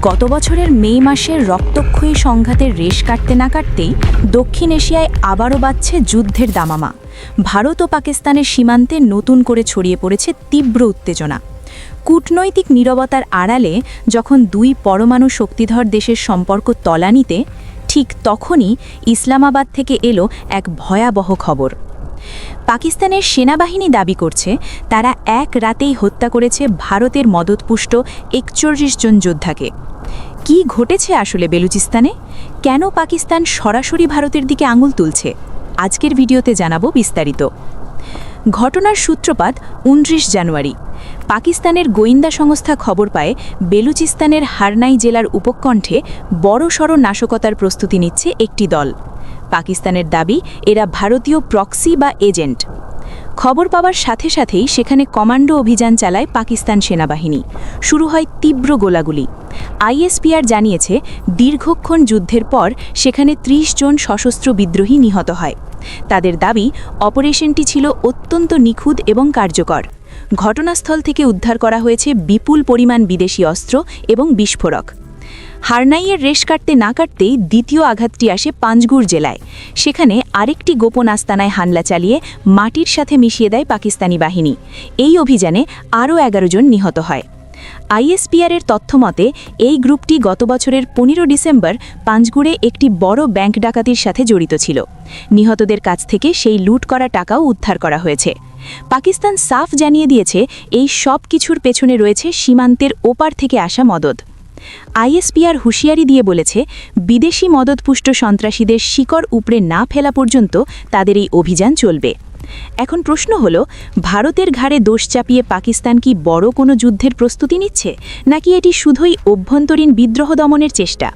গত বছরের মে মাসের রক্তক্ষয়ী সংঘাতের রেশ কাটতে না কাটতেই দক্ষিণ এশিয়ায় আবারও বাজছে যুদ্ধের দামামা। ভারত ও পাকিস্তানের সীমান্তে নতুন করে ছড়িয়ে পড়েছে তীব্র উত্তেজনা। কূটনৈতিক নীরবতার আড়ালে যখন দুই পরমাণু শক্তিধর দেশের সম্পর্ক তলানিতে, ঠিক তখনই ইসলামাবাদ থেকে এলো এক ভয়াবহ খবর। পাকিস্তানের সেনাবাহিনী দাবি করছে তারা এক রাতেই হত্যা করেছে ভারতের মদতপুষ্ট ৪১ জন যোদ্ধাকে। কি ঘটেছে আসলে বেলুচিস্তানে? কেন পাকিস্তান সরাসরি ভারতের দিকে আঙুল তুলছে? আজকের ভিডিওতে জানাবো বিস্তারিত। ঘটনার সূত্রপাত ২৯ জানুয়ারি। পাকিস্তানের গোয়েন্দা সংস্থা খবর পায় বেলুচিস্তানের হারনাই জেলার উপকণ্ঠে বড়সড় নাশকতার প্রস্তুতি নিচ্ছে একটি দল। পাকিস্তানের দাবি এরা ভারতীয় প্রক্সি বা এজেন্ট। খবর পাওয়ার সাথে সাথেই সেখানে কমান্ডো অভিযান চালায় পাকিস্তান সেনাবাহিনী। শুরু হয় তীব্র গোলাগুলি। আইএসপিআর জানিয়েছে দীর্ঘক্ষণ যুদ্ধের পর সেখানে ৩০ জন সশস্ত্র বিদ্রোহী নিহত হয়। তাদের দাবি অপারেশনটি ছিল অত্যন্ত নিখুঁত এবং কার্যকর। ঘটনাস্থল থেকে উদ্ধার করা হয়েছে বিপুল পরিমাণ বিদেশি অস্ত্র এবং বিস্ফোরক। হারনাইয়ের রেশ কাটতে না কাটতেই দ্বিতীয় আঘাতটি আসে পাঞ্জগুর জেলায়। সেখানে আরেকটি গোপন আস্তানায় হামলা চালিয়ে মাটির সাথে মিশিয়ে দেয় পাকিস্তানি বাহিনী। এই অভিযানে আরও ১১ জন নিহত হয়। আইএসপিআরের তথ্যমতে এই গ্রুপটি গত বছরের ১৫ ডিসেম্বর পাঞ্জগুরে একটি বড় ব্যাংক ডাকাতির সাথে জড়িত ছিল। নিহতদের কাছ থেকে সেই লুট করা টাকাও উদ্ধার করা হয়েছে। পাকিস্তান সাফ জানিয়ে দিয়েছে এই সব কিছুর পেছনে রয়েছে সীমান্তের ওপার থেকে আসা মদদ। আইএসপিআর হুঁশিয়ারি দিয়ে বলেছে বিদেশি মদতপুষ্ট সন্ত্রাসীদের শিকড় উপড়ে না ফেলা পর্যন্ত তাদের এই অভিযান চলবে। এখন প্রশ্ন হলো, ভারতের ঘাড়ে দোষ চাপিয়ে পাকিস্তান কি বড় কোনো যুদ্ধের প্রস্তুতি নিচ্ছে, নাকি এটি শুধুই অভ্যন্তরীণ বিদ্রোহ দমনের চেষ্টা?